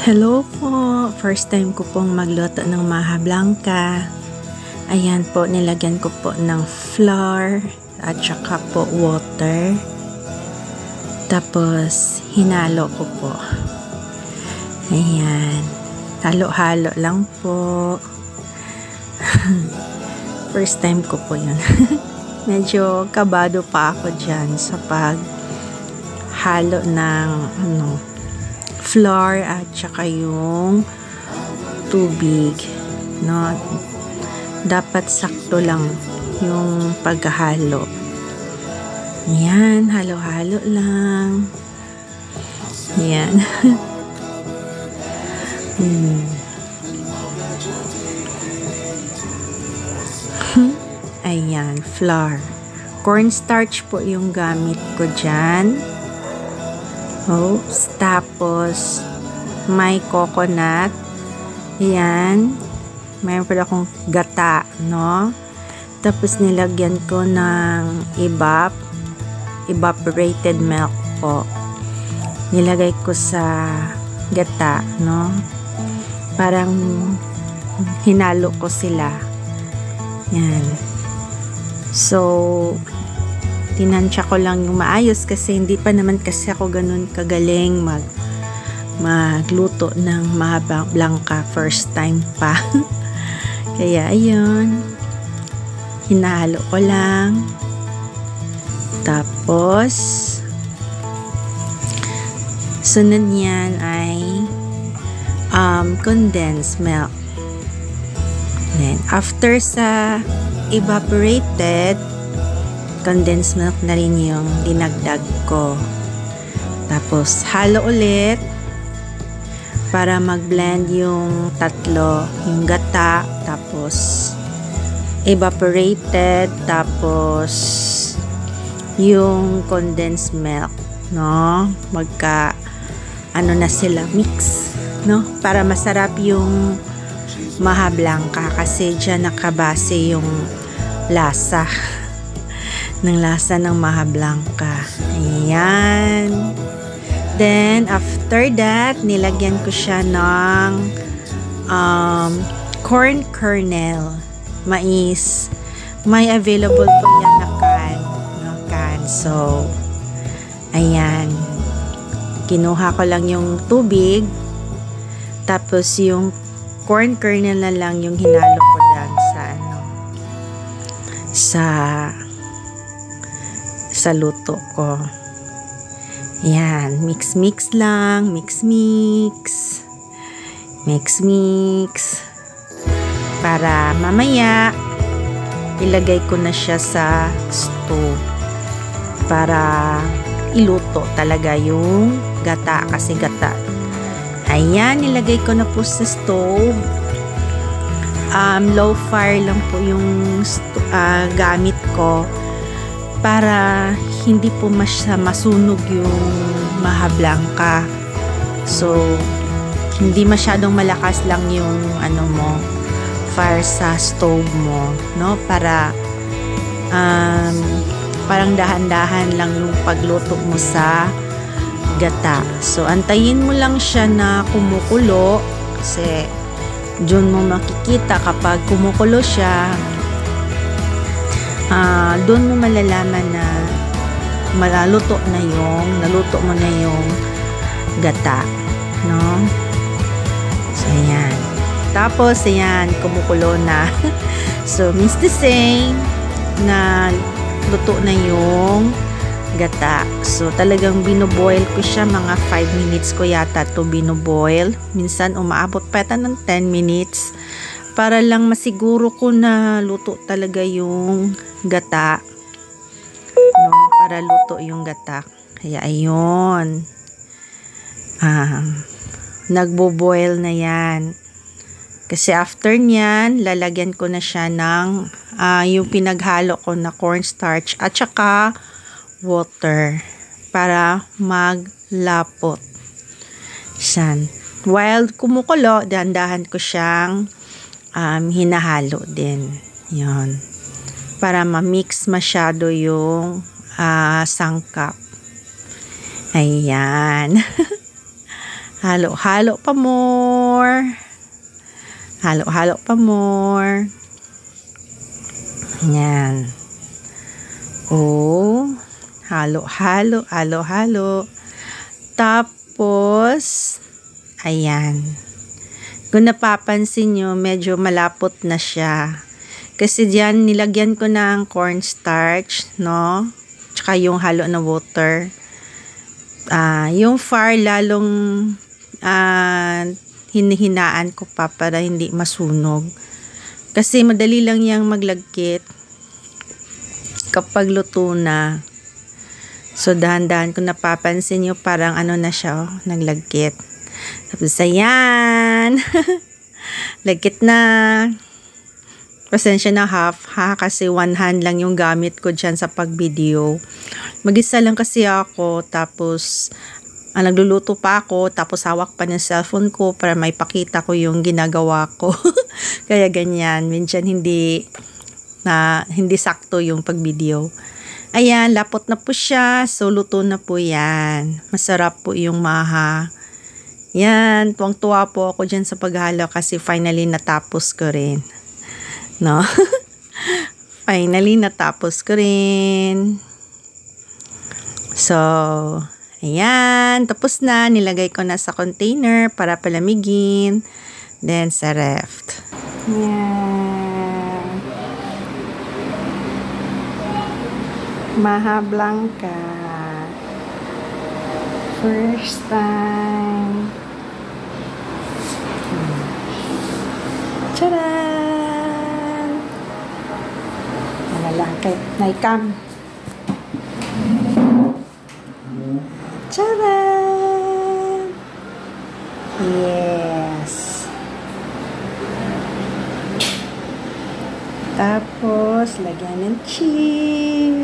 Hello po! First time ko pong magluto ng maha blanca. Ayan po, nilagyan ko po ng flour at saka po water. Tapos, hinalo ko po. Ayan. Halo-halo lang po. First time ko po yun. Medyo kabado pa ako dyan sa paghalo ng flour at saka yung tubig, no? Dapat sakto lang yung paghalo. Yan, halo-halo lang. Yan. Ayan, flour. Cornstarch po yung gamit ko dyan. Oops. Tapos, may coconut. Ayan. Mayroon pa akong gata, no? Tapos, nilagyan ko ng evaporated milk po. Nilagay ko sa gata, no? Parang hinalo ko sila. Yan. So, tinansya ko lang yung maayos kasi hindi pa naman kasi ako ganun kagaling magluto ng maha blanca, first time pa. Kaya ayun, hinahalo ko lang. Tapos sunod niyan ay condensed milk. Then after sa evaporated, condensed milk na rin yung dinagdag ko. Tapos, halo ulit para mag-blend yung tatlo. Yung gata, tapos evaporated, tapos yung condensed milk, no? Na sila, mix, no? Para masarap yung maha blanca kasi dyan nakabase yung lasa ng maha blanca. Ayan. Then, after that, nilagyan ko siya ng corn kernel. Mais. May available po yan na can. So, ayan. Kinuha ko lang yung tubig. Tapos, yung corn kernel na lang yung hinalo ko dyan sa luto ko. Yan, mix lang, mix para mamaya ilagay ko na siya sa stove para iluto talaga yung gata kasi gata. Ayan, nilagay ko na po sa stove. Low fire lang po yung gamit ko para hindi po masunog yung maha blanca. So, hindi masyadong malakas lang yung fire sa stove mo, no? Para parang dahan-dahan lang yung pagluto mo sa gata. So, antayin mo lang siya na kumukulo kasi dun mo makikita kapag kumukulo siya, doon mo malalaman na naluto mo na yung gata, no? So, ayan. Tapos, ayan, kumukulo na. So, means the same na luto na yung gata. So, talagang binoboil ko siya. Mga 5 minutes ko yata to binoboil. Minsan, umaabot pa yata ng 10 minutes. Para lang masiguro ko na luto talaga yung gata. No? Para luto yung gata. Kaya, ayun. Nagbo-boil na yan. Kasi after nyan, lalagyan ko na siya ng yung pinaghalo ko na cornstarch at saka water para maglapot. Yan. While kumukulo, dahan-dahan ko siyang hinahalo din. Yan. Para ma-mix masyado yung sangkap. Ayan. Halo-halo pa more. Halo-halo pa more. Yan. Oh, halo-halo, halo-halo. Tapos, ayan. Kung napapansin nyo, medyo malapot na siya. Kasi diyan, nilagyan ko ng cornstarch, no? Tsaka yung halo na water. Yung far, lalong hinihinaan ko pa para hindi masunog. Kasi madali lang yang maglagkit kapag luto na. So, dahan-dahan kung napapansin nyo, parang ano na siya, naglagkit. Tapos, ayan. Lagkit na. Pasensya na half, ha? Kasi one hand lang yung gamit ko dyan sa pag-video. Mag-isa lang kasi ako. Tapos, nagluluto pa ako. Tapos, hawak pa ng cellphone ko para may pakita ko yung ginagawa ko. Kaya ganyan. Minsan hindi sakto yung pag-video. Ayan, lapot na po siya. So, luto na po yan. Masarap po yung maha. Yan, tuwang-tuwa po ako dyan sa paghalo kasi finally natapos ko rin. No? Finally, natapos ko rin. So, ayan, tapos na. Nilagay ko na sa container para palamigin. Then, sa ref. Yan. Maha Blanca. First time. Tcharan! Wala lang kay Naikam. Tcharan! Yes. Tapos, lagyan ng cheese.